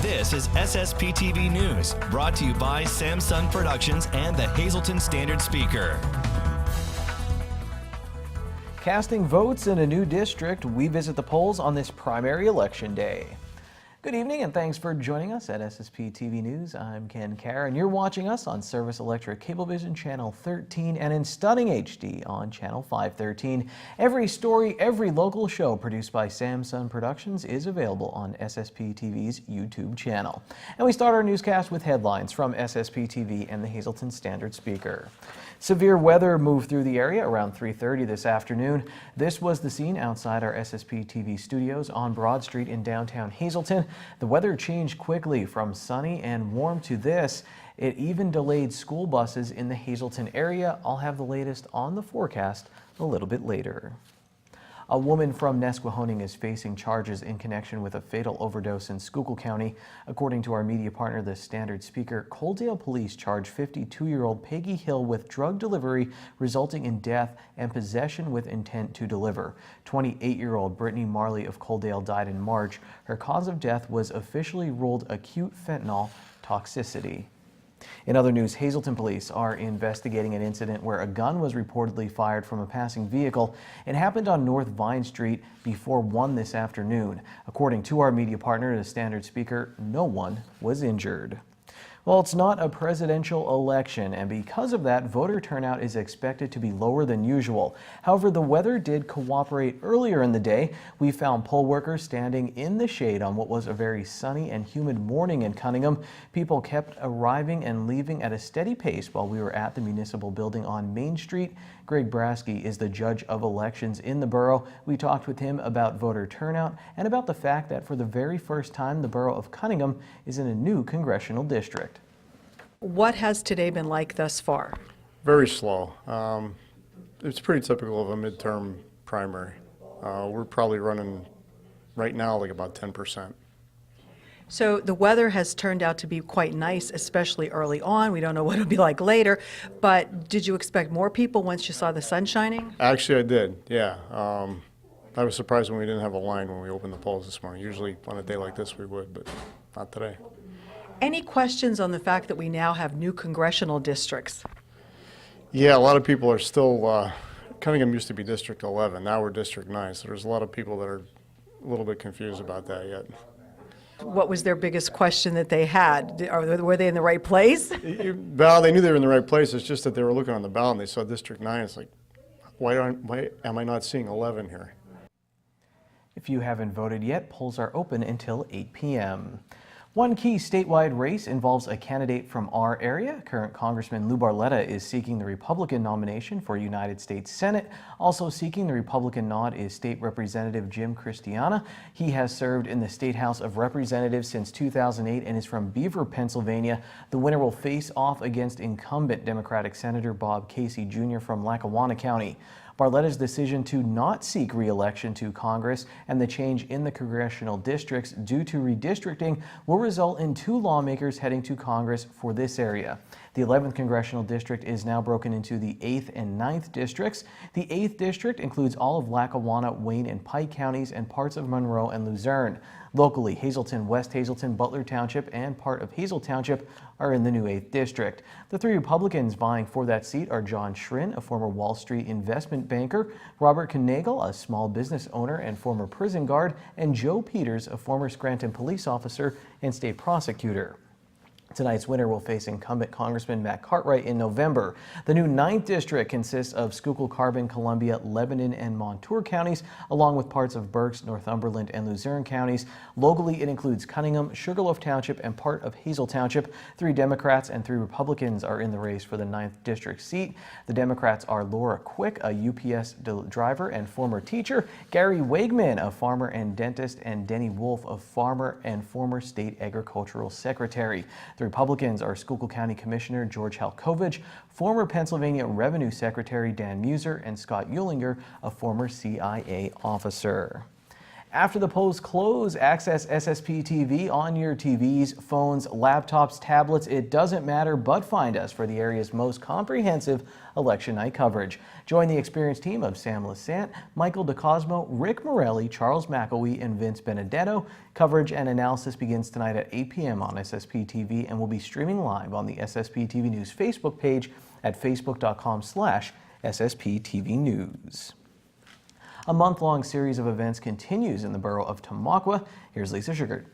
This is SSPTV News, brought to you by Samsung Productions and the Hazleton Standard Speaker. Casting votes in a new district, we visit the polls on this primary election day. Good evening and thanks for joining us at SSPTV News. I'm Ken Carr and you're watching us on Service Electric Cablevision Channel 13 and in stunning HD on Channel 513. Every story, every local show produced by Samsung Productions is available on SSPTV's YouTube channel. And we start our newscast with headlines from SSPTV and the Hazleton Standard Speaker. Severe weather moved through the area around 3:30 this afternoon. This was the scene outside our SSPTV studios on Broad Street in downtown Hazleton. The weather changed quickly from sunny and warm to this. It even delayed school buses in the Hazleton area. I'll have the latest on the forecast a little bit later. A woman from Nesquehoning is facing charges in connection with a fatal overdose in Schuylkill County. According to our media partner, the Standard Speaker, Coaldale police charged 52-year-old Peggy Hill with drug delivery resulting in death and possession with intent to deliver. 28-year-old Brittany Marley of Coaldale died in March. Her cause of death was officially ruled acute fentanyl toxicity. In other news, Hazleton police are investigating an incident where a gun was reportedly fired from a passing vehicle. It happened on North Vine Street before 1 this afternoon. According to our media partner, the Standard Speaker, no one was injured. Well, it's not a presidential election, and because of that, voter turnout is expected to be lower than usual. However, the weather did cooperate earlier in the day. We found poll workers standing in the shade on what was a very sunny and humid morning in Cunningham. People kept arriving and leaving at a steady pace while we were at the municipal building on Main Street. Greg Brasky is the judge of elections in the borough. We talked with him about voter turnout and about the fact that for the very first time, the borough of Cunningham is in a new congressional district. What has today been like thus far? Very slow. It's pretty typical of a midterm primary. We're probably running right now like about 10%. So the weather has turned out to be quite nice, especially early on. We don't know what it'll be like later, but did you expect more people once you saw the sun shining? Actually, I did, yeah. I was surprised when we didn't have a line when we opened the polls this morning. Usually on a day like this we would, but not today. Any questions on the fact that we now have new congressional districts? Yeah, a lot of people are still, Cunningham used to be District 11, now we're District 9, so there's a lot of people that are a little bit confused about that yet. What was their biggest question that they had? Were they in the right place? Well, they knew they were in the right place. It's just that they were looking on the ballot and they saw District 9. It's like, why am I not seeing 11 here? If you haven't voted yet, polls are open until 8 p.m. One key statewide race involves a candidate from our area. Current Congressman Lou Barletta is seeking the Republican nomination for United States Senate. Also seeking the Republican nod is State Representative Jim Christiana. He has served in the State House of Representatives since 2008 and is from Beaver, Pennsylvania. The winner will face off against incumbent Democratic Senator Bob Casey Jr. from Lackawanna County. Barletta's decision to not seek re-election to Congress and the change in the congressional districts due to redistricting will result in 2 lawmakers heading to Congress for this area. The 11th congressional district is now broken into the 8th and 9th districts. The 8th district includes all of Lackawanna, Wayne, and Pike counties and parts of Monroe and Luzerne. Locally, Hazleton, West Hazleton, Butler Township, and part of Hazel Township are in the new 8th district. The 3 Republicans vying for that seat are John Schrin, a former Wall Street investment banker, Robert Knagle, a small business owner and former prison guard, and Joe Peters, a former Scranton police officer and state prosecutor. Tonight's winner will face incumbent Congressman Matt Cartwright in November. The new 9th district consists of Schuylkill, Carbon, Columbia, Lebanon, and Montour counties, along with parts of Berks, Northumberland, and Luzerne counties. Locally, it includes Cunningham, Sugarloaf Township, and part of Hazel Township. 3 Democrats and 3 Republicans are in the race for the 9th district seat. The Democrats are Laura Quick, a UPS driver and former teacher, Gary Wegman, a farmer and dentist, and Denny Wolf, a farmer and former state agricultural secretary. The Republicans are Schuylkill County Commissioner George Halkovich, former Pennsylvania Revenue Secretary Dan Muser, and Scott Eulinger, a former CIA officer. After the polls close, access SSPTV on your TVs, phones, laptops, tablets. It doesn't matter, but find us for the area's most comprehensive election night coverage. Join the experienced team of Sam Lassant, Michael DeCosmo, Rick Morelli, Charles McElwee, and Vince Benedetto. Coverage and analysis begins tonight at 8 p.m. on SSPTV and will be streaming live on the SSPTV News Facebook page at facebook.com/SSPTV News. A month-long series of events continues in the borough of Tamaqua. Here's Lisa Sugart.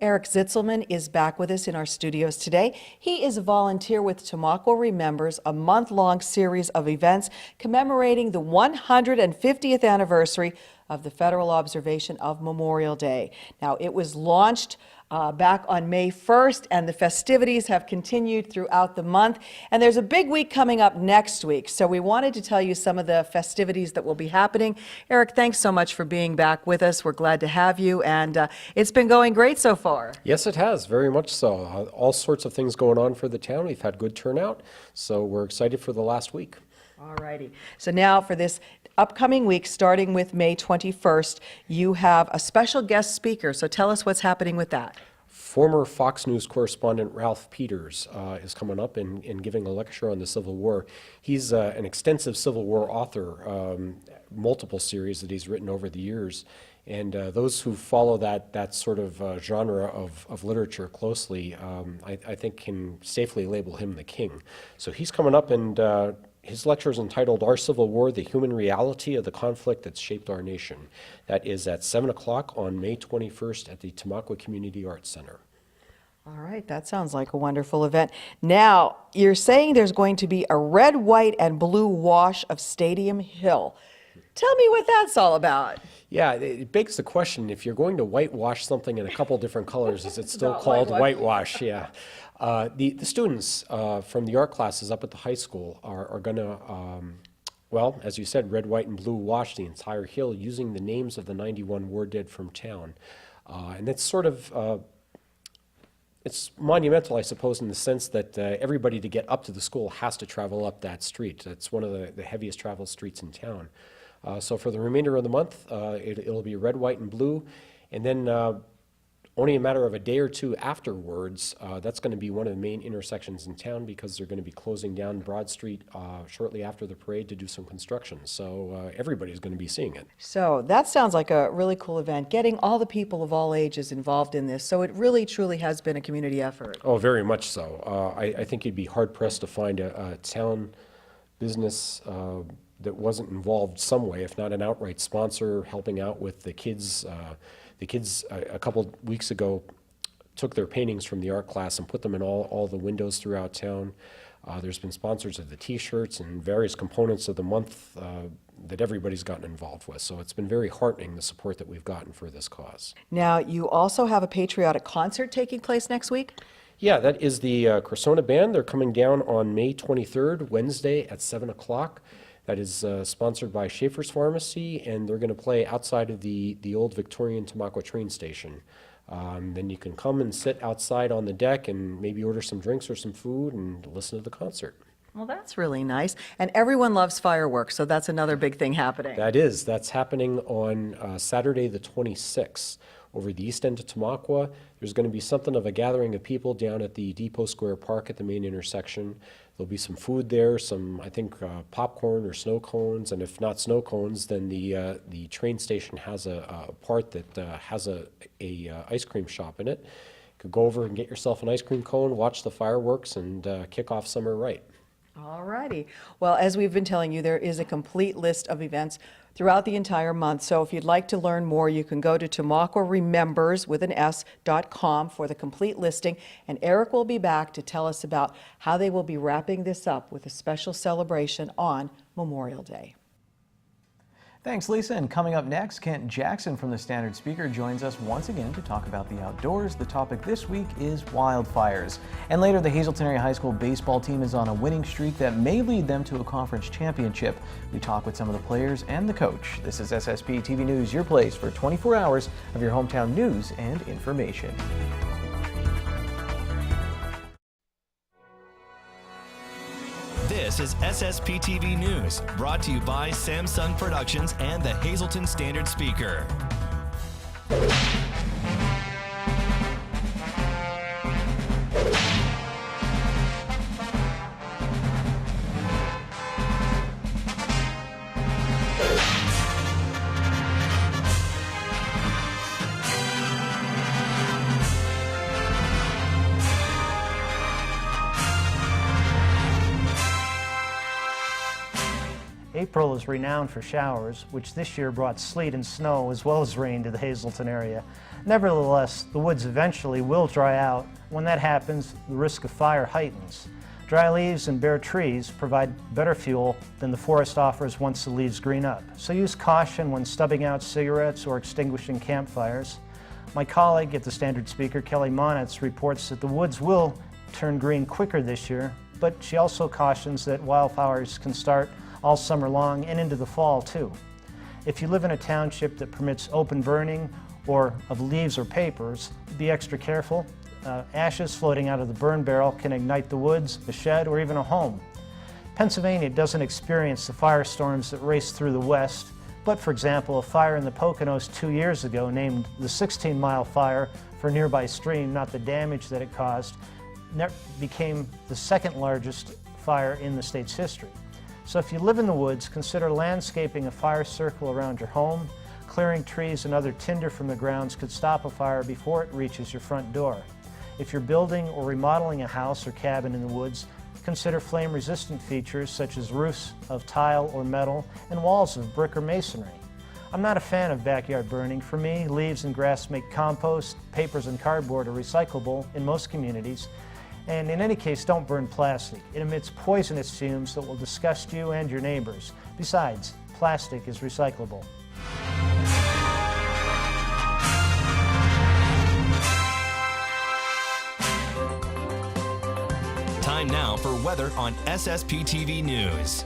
Eric Zitzelman is back with us in our studios today. He is a volunteer with Tamaqua Remembers, a month-long series of events commemorating the 150th anniversary of the federal observation of Memorial Day. Now, it was launched back on May 1st, and the festivities have continued throughout the month. And there's a big week coming up next week, so we wanted to tell you some of the festivities that will be happening. Eric, thanks so much for being back with us. We're glad to have you, and it's been going great so far. Yes, it has, very much so. All sorts of things going on for the town. We've had good turnout, so we're excited for the last week. All righty. So now for this upcoming week, starting with May 21st, you have a special guest speaker. So tell us what's happening with that. Former Fox News correspondent Ralph Peters is coming up and giving a lecture on the Civil War. He's an extensive Civil War author, multiple series that he's written over the years. And those who follow that sort of genre of literature closely, I think can safely label him the king. So he's coming up, and his lecture is entitled Our Civil War, the Human Reality of the Conflict That Shaped Our Nation. That is at 7 o'clock on May 21st at the Tamaqua Community Arts Center. All right, that sounds like a wonderful event. Now, you're saying there's going to be a red, white, and blue wash of Stadium Hill. Tell me what that's all about. Yeah, it begs the question, if you're going to whitewash something in a couple different colors, is it still Not called whitewash. whitewash? Yeah. The students from the art classes up at the high school are going to, well, as you said, red, white, and blue wash the entire hill using the names of the 91 war dead from town. And it's sort of, it's monumental, I suppose, in the sense that everybody to get up to the school has to travel up that street. It's one of the heaviest traveled streets in town. So for the remainder of the month, it'll be red, white, and blue. And then only a matter of a day or two afterwards, that's going to be one of the main intersections in town because they're going to be closing down Broad Street shortly after the parade to do some construction. So everybody's going to be seeing it. So that sounds like a really cool event, getting all the people of all ages involved in this. So it really, truly has been a community effort. Oh, very much so. I think you'd be hard-pressed to find a town business that wasn't involved some way, if not an outright sponsor, helping out with the kids. The kids a couple weeks ago took their paintings from the art class and put them in all the windows throughout town. There's been sponsors of the T-shirts and various components of the month that everybody's gotten involved with. So it's been very heartening, the support that we've gotten for this cause. Now, you also have a patriotic concert taking place next week? Yeah, that is the Cresona Band. They're coming down on May 23rd, Wednesday at 7 o'clock. That is sponsored by Schaefer's Pharmacy, and they're going to play outside of the old Victorian Tamaqua train station. Then you can come and sit outside on the deck and maybe order some drinks or some food and listen to the concert. Well, that's really nice. And everyone loves fireworks, so that's another big thing happening. That's happening on Saturday the 26th. Over the east end of Tamaqua, there's going to be something of a gathering of people down at the Depot Square Park at the main intersection. There'll be some food there, some, I think, popcorn or snow cones, and if not snow cones, then the train station has a part that has a ice cream shop in it. You could go over and get yourself an ice cream cone, watch the fireworks, and kick off summer right. All righty. Well, as we've been telling you, there is a complete list of events throughout the entire month. So if you'd like to learn more, you can go to TamaquaRemembers.com for the complete listing. And Eric will be back to tell us about how they will be wrapping this up with a special celebration on Memorial Day. Thanks, Lisa. And coming up next, Kent Jackson from the Standard Speaker joins us once again to talk about the outdoors. The topic this week is wildfires. And later, the Hazelton Area High School baseball team is on a winning streak that may lead them to a conference championship. We talk with some of the players and the coach. This is SSP TV News, your place for 24 hours of your hometown news and information. This This is SSPTV News, brought to you by Samsung Productions and the Hazleton Standard Speaker. April is renowned for showers, which this year brought sleet and snow as well as rain to the Hazleton area. Nevertheless, the woods eventually will dry out. When that happens, the risk of fire heightens. Dry leaves and bare trees provide better fuel than the forest offers once the leaves green up. So use caution when stubbing out cigarettes or extinguishing campfires. My colleague at the Standard Speaker, Kelly Monitz, reports that the woods will turn green quicker this year, but she also cautions that wildfires can start all summer long and into the fall too. If you live in a township that permits open burning or of leaves or papers, be extra careful. Ashes floating out of the burn barrel can ignite the woods, a shed, or even a home. Pennsylvania doesn't experience the firestorms that race through the west, but for example, a fire in the Poconos 2 years ago, named the 16-mile fire for a nearby stream, not the damage that it caused, became the second largest fire in the state's history. So if you live in the woods, consider landscaping a fire circle around your home. Clearing trees and other tinder from the grounds could stop a fire before it reaches your front door. If you're building or remodeling a house or cabin in the woods, consider flame-resistant features such as roofs of tile or metal and walls of brick or masonry. I'm not a fan of backyard burning. For me, leaves and grass make compost, papers and cardboard are recyclable in most communities. And in any case, don't burn plastic. It emits poisonous fumes that will disgust you and your neighbors. Besides, plastic is recyclable. Time now for weather on SSPTV News.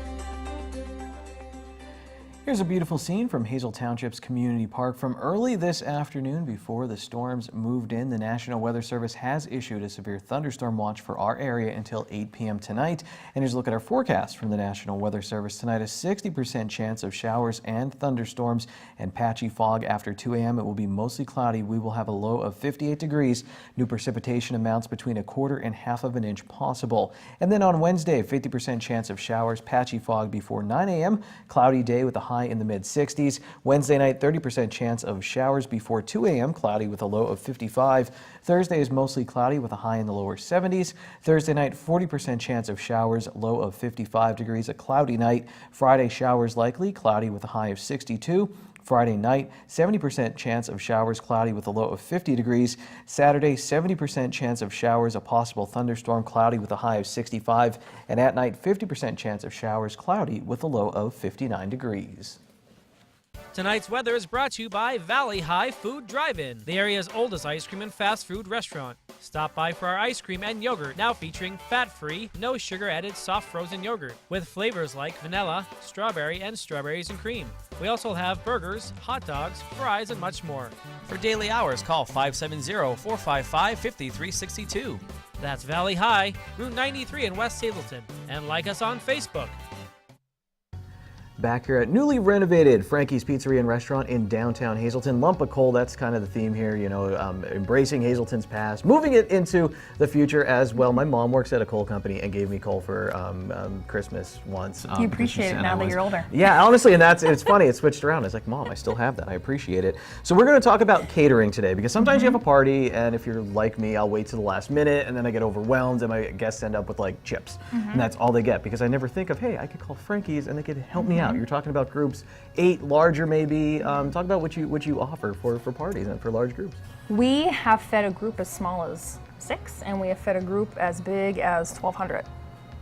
Here's a beautiful scene from Hazel Township's Community Park from early this afternoon before the storms moved in. The National Weather Service has issued a severe thunderstorm watch for our area until 8 p.m. tonight. And here's a look at our forecast from the National Weather Service tonight. A 60% chance of showers and thunderstorms and patchy fog after 2 a.m. It will be mostly cloudy. We will have a low of 58 degrees. New precipitation amounts between 1/4 and 1/2 inch possible. And then on Wednesday, 50% chance of showers, patchy fog before 9 a.m. Cloudy day with a high in the mid-60s. Wednesday night, 30% chance of showers before 2 a.m. Cloudy with a low of 55. Thursday is mostly cloudy with a high in the lower 70s. Thursday night, 40% chance of showers, low of 55 degrees. A cloudy night. Friday, showers likely, cloudy with a high of 62. Friday night, 70% chance of showers, cloudy with a low of 50 degrees. Saturday, 70% chance of showers, a possible thunderstorm, cloudy with a high of 65. And at night, 50% chance of showers, cloudy with a low of 59 degrees. Tonight's weather is brought to you by Valley High Food Drive-In, the area's oldest ice cream and fast food restaurant. Stop by for our ice cream and yogurt, now featuring fat-free, no sugar-added soft frozen yogurt with flavors like vanilla, strawberry, and strawberries and cream. We also have burgers, hot dogs, fries, and much more. For daily hours, call 570-455-5362. That's Valley High, Route 93 in West Hazleton, and like us on Facebook. Back here at newly renovated Frankie's Pizzeria and Restaurant in downtown Hazleton. Lump of coal, that's kind of the theme here, you know, embracing Hazleton's past, moving it into the future as well. My mom works at a coal company and gave me coal for Christmas once. You appreciate it now that you're older. Yeah, honestly, and it's funny, it switched around. I was like, Mom, I still have that. I appreciate it. So we're going to talk about catering today, because sometimes you have a party, and if you're like me, I'll wait to the last minute, and then I get overwhelmed, and my guests end up with like chips. And that's all they get, because I never think of, hey, I could call Frankie's and they could help me out. You're talking about groups 8, larger maybe. Talk about what you offer for parties and for large groups. We have fed a group as small as 6, and we have fed a group as big as 1,200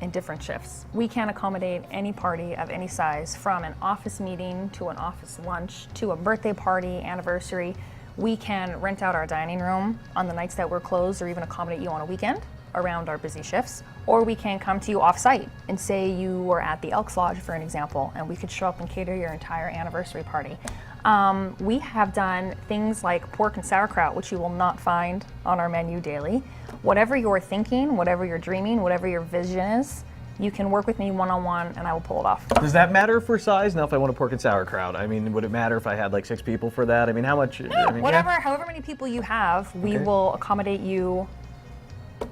in different shifts. We can accommodate any party of any size, from an office meeting to an office lunch to a birthday party, anniversary. We can rent out our dining room on the nights that we're closed, or even accommodate you on a weekend around our busy shifts. Or we can come to you off-site and say you were at the Elks Lodge, for an example, and we could show up and cater your entire anniversary party. We have done things like pork and sauerkraut, which you will not find on our menu daily. Whatever you're thinking, whatever you're dreaming, whatever your vision is, You can work with me one-on-one and I will pull it off. Does that matter for size? Now, if I want a pork and sauerkraut, I mean, would it matter if I had like 6 people for that? I mean, how much? No, I mean, whatever, however many people you have, we will accommodate you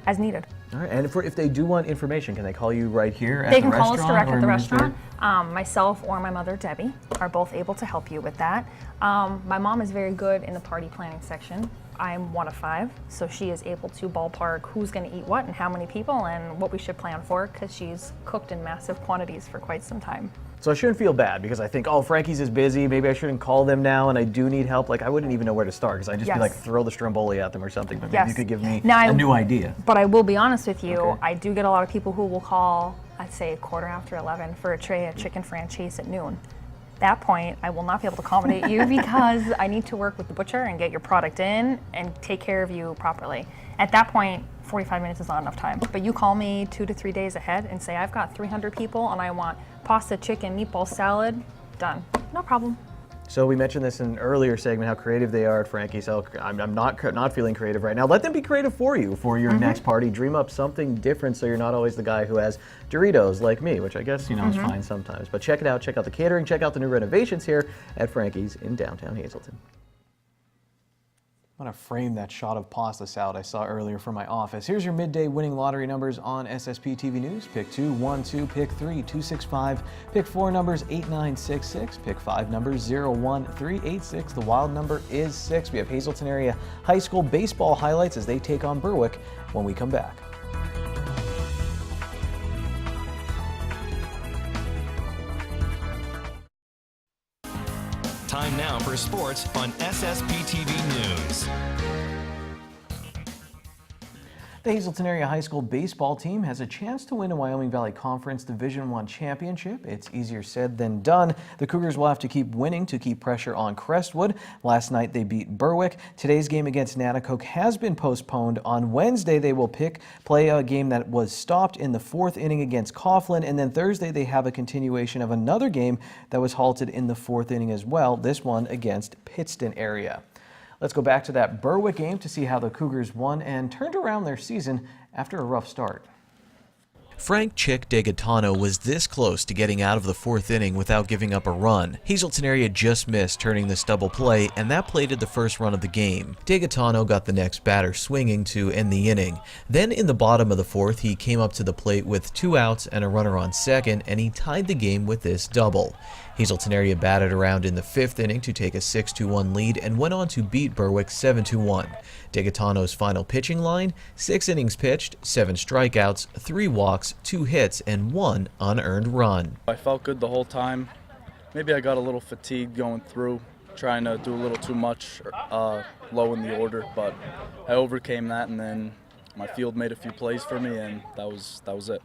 as needed. All right, and if they do want information, can they call you right here at They the can call restaurant? us direct or at the is there- restaurant. Myself or my mother, Debbie, are both able to help you with that. My mom is very good in the party planning section. I'm one of 5, so she is able to ballpark who's going to eat what and how many people and what we should plan for, because she's cooked in massive quantities for quite some time. So I shouldn't feel bad because I think, oh, Frankie's is busy. Maybe I shouldn't call them now, and I do need help. Like, I wouldn't even know where to start because I'd just be like, throw the stromboli at them or something. But maybe you could give me a new idea. But I will be honest with you, I do get a lot of people who will call, I'd say 11:15 for a tray of chicken franchise at noon. At that point, I will not be able to accommodate you because I need to work with the butcher and get your product in and take care of you properly. At that point, 45 minutes is not enough time. But you call me 2 to 3 days ahead and say, I've got 300 people and I want pasta, chicken, meatball, salad, done. No problem. So we mentioned this in an earlier segment, how creative they are at Frankie's. So I'm not feeling creative right now. Let them be creative for you for your next party. Dream up something different so you're not always the guy who has Doritos like me, which I guess, is fine sometimes. But check it out. Check out the catering. Check out the new renovations here at Frankie's in downtown Hazleton. I'm going to frame that shot of pasta salad I saw earlier from my office. Here's your midday winning lottery numbers on SSPTV News. Pick 2, 1, 2, pick 3, 265, pick 4 numbers 8966, pick 5 numbers 01386. The wild number is 6. We have Hazleton area high school baseball highlights as they take on Berwick when we come back. Time now for sports on SSPTV News. The Hazleton Area High School baseball team has a chance to win a Wyoming Valley Conference Division I championship. It's easier said than done. The Cougars will have to keep winning to keep pressure on Crestwood. Last night they beat Berwick. Today's game against Nanticoke has been postponed. On Wednesday they will play a game that was stopped in the 4th inning against Coughlin, and then Thursday they have a continuation of another game that was halted in the 4th inning as well, this one against Pittston area. Let's go back to that Berwick game to see how the Cougars won and turned around their season after a rough start. Frank Chick DeGaetano was this close to getting out of the 4th inning without giving up a run. Hazleton area just missed turning this double play, and that plated the first run of the game. DeGaetano got the next batter swinging to end the inning. Then in the bottom of the 4th, he came up to the plate with 2 outs and a runner on second, and he tied the game with this double. Hazleton area batted around in the 5th inning to take a 6-1 lead and went on to beat Berwick 7-1. DeGaetano's final pitching line: 6 innings pitched, 7 strikeouts, 3 walks, 2 hits, and 1 unearned run. I felt good the whole time. Maybe I got a little fatigued going through, trying to do a little too much low in the order, but I overcame that, and then my field made a few plays for me, and that was it.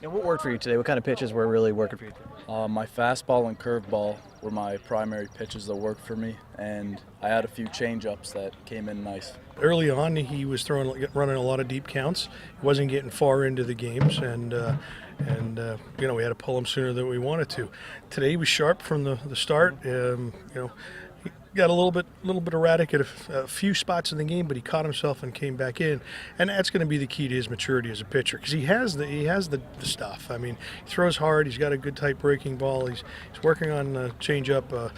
And what worked for you today? What kind of pitches were really working for you today? My fastball and curveball were my primary pitches that worked for me, and I had a few change-ups that came in nice. Early on, he was running a lot of deep counts. He wasn't getting far into the games, and we had to pull him sooner than we wanted to. Today he was sharp from the start. He got a little bit erratic at a few spots in the game, but he caught himself and came back in, and that's going to be the key to his maturity as a pitcher, because he has the stuff. I mean, he throws hard. He's got a good tight breaking ball. He's working on changeup.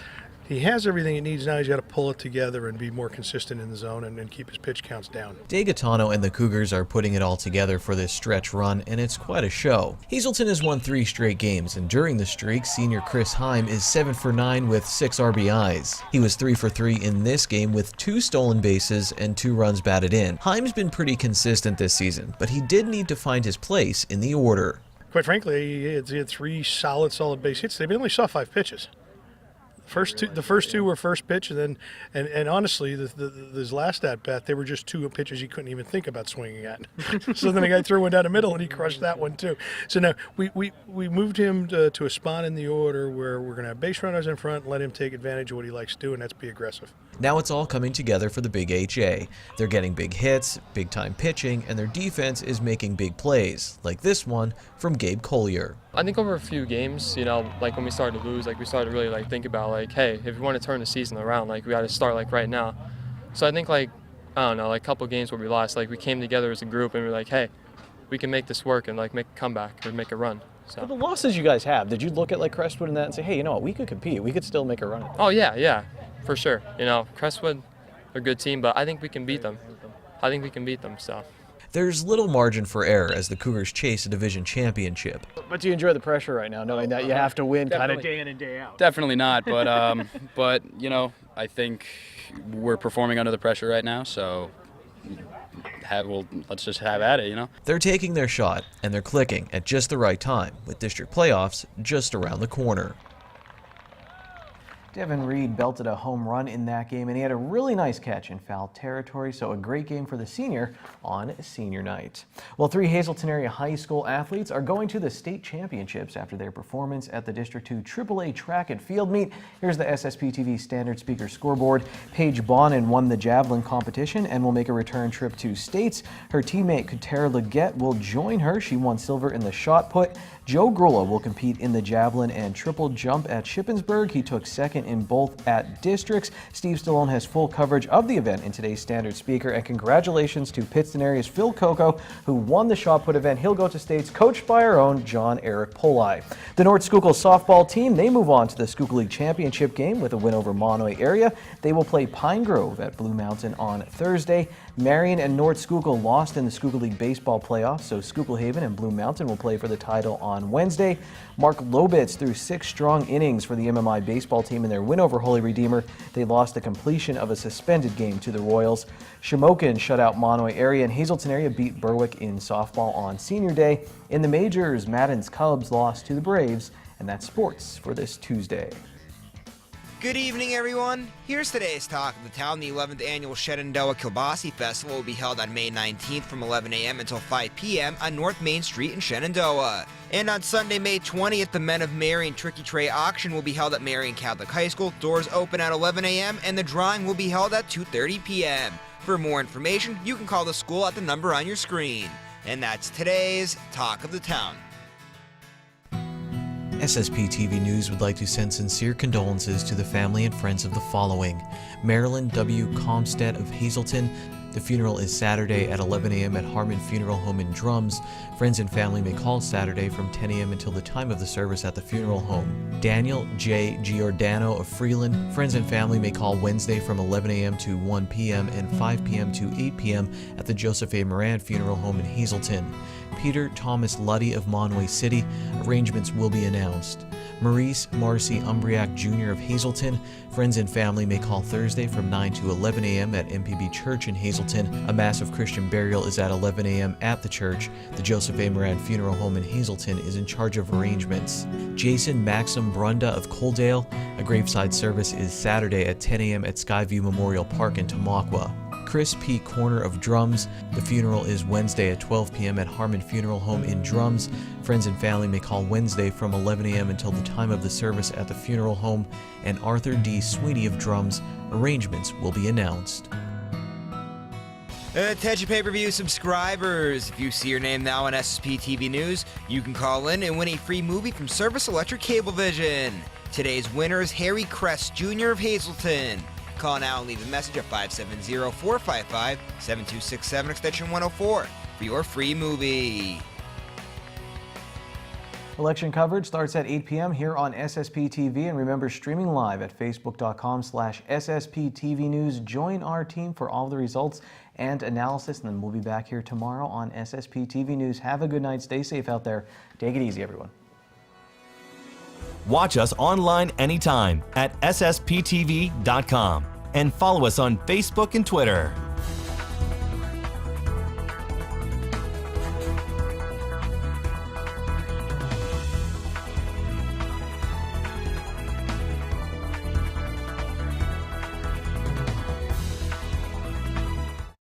He has everything he needs now. He's got to pull it together and be more consistent in the zone and keep his pitch counts down. DeGaetano and the Cougars are putting it all together for this stretch run, and it's quite a show. Hazleton has won 3 straight games, and during the streak, senior Chris Heim is 7 for 9 with 6 RBIs. He was 3 for 3 in this game with 2 stolen bases and 2 runs batted in. Heim's been pretty consistent this season, but he did need to find his place in the order. Quite frankly, he had 3 solid base hits. They only saw 5 pitches. The first two were first pitch, and honestly, this last at bat, they were just 2 pitches he couldn't even think about swinging at. So then the guy threw one down the middle, and he crushed that one too. So now we moved him to a spot in the order where we're going to have base runners in front, and let him take advantage of what he likes to do, and that's be aggressive. Now it's all coming together for the Big HA. They're getting big hits, big-time pitching, and their defense is making big plays, like this one from Gabe Collier. I think over a few games, like when we started to lose, we started to really think about hey, if we want to turn the season around, we got to start right now. So I think a couple games where we lost, we came together as a group and we're hey, we can make this work and like make a comeback or make a run. But So. the losses you guys have, did you look at like Crestwood and that and say, hey, you know what, we could compete, we could still make a run at it? Oh yeah, for sure. You know, Crestwood, they're a good team, but I think we can beat them. So. There's little margin for error as the Cougars chase a division championship. But do you enjoy the pressure right now, knowing that you have to win kind of day in and day out? Definitely not, but you know, I think we're performing under the pressure right now, so let's just have at it, you know? They're taking their shot, and they're clicking at just the right time, with district playoffs just around the corner. Devin Reed belted a home run in that game, and he had a really nice catch in foul territory, so a great game for the senior on senior night. Well, 3 Hazleton area high school athletes are going to the state championships after their performance at the District 2 AAA track and field meet. Here's the SSPTV standard speaker scoreboard. Paige Bonin won the javelin competition and will make a return trip to states. Her teammate Katara Leggett will join her. She won silver in the shot put. Joe Grula will compete in the javelin and triple jump at Shippensburg. He took second in both at districts. Steve Stallone has full coverage of the event in today's standard speaker, and congratulations to Pittston area's Phil Coco, who won the shot put event. He'll go to states coached by our own John Eric Poli. The North Schuylkill softball team, they move on to the Schuylkill League championship game with a win over Monoy area. They will play Pine Grove at Blue Mountain on Thursday. Marion and North Schuylkill lost in the Schuylkill League baseball playoffs, so Schuylkill Haven and Blue Mountain will play for the title on Wednesday. Mark Lobitz threw 6 strong innings for the MMI baseball team in their win over Holy Redeemer. They lost the completion of a suspended game to the Royals. Shamokin shut out Monoy area, and Hazleton area beat Berwick in softball on senior day. In the majors, Madden's Cubs lost to the Braves, and that's sports for this Tuesday. Good evening, everyone. Here's today's talk of the town. The 11th annual Shenandoah Kilbasi Festival will be held on May 19th from 11 a.m. until 5 p.m. on North Main Street in Shenandoah. And on Sunday, May 20th, the Men of Marion Tricky Tray Auction will be held at Marion Catholic High School. Doors open at 11 a.m. and the drawing will be held at 2:30 p.m. For more information, you can call the school at the number on your screen. And that's today's Talk of the Town. SSPTV News would like to send sincere condolences to the family and friends of the following: Marilyn W. Comstead of Hazleton. The funeral is Saturday at 11 a.m. at Harmon Funeral Home in Drums. Friends and family may call Saturday from 10 a.m. until the time of the service at the funeral home. Daniel J. Giordano of Freeland. Friends and family may call Wednesday from 11 a.m. to 1 p.m. and 5 p.m. to 8 p.m. at the Joseph A. Moran Funeral Home in Hazleton. Peter Thomas Luddy of Monway City. Arrangements will be announced. Maurice Marcy Umbriac Jr. of Hazleton. Friends and family may call Thursday from 9 to 11 a.m. at MPB Church in Hazleton. A Mass of Christian burial is at 11 a.m. at the church. The Joseph A. Moran Funeral Home in Hazleton is in charge of arrangements. Jason Maxim Brunda of Coaldale. A graveside service is Saturday at 10 a.m. at Skyview Memorial Park in Tamaqua. Chris P. Corner of Drums. The funeral is Wednesday at 12 p.m. at Harmon Funeral Home in Drums. Friends and family may call Wednesday from 11 a.m. until the time of the service at the funeral home. And Arthur D. Sweeney of Drums. Arrangements will be announced. Attention pay-per-view subscribers. If you see your name now on SSPTV News, you can call in and win a free movie from Service Electric Cablevision. Today's winner is Harry Crest Jr. of Hazleton. Call now and leave a message at 570-455-7267 extension 104 for your free movie. Election coverage starts at 8 p.m. here on SSPTV, and remember, streaming live at facebook.com/SSPTV News. Join our team for all the results and analysis, and then we'll be back here tomorrow on SSPTV News. Have a good night. Stay safe out there. Take it easy, everyone. Watch us online anytime at ssptv.com and follow us on Facebook and Twitter.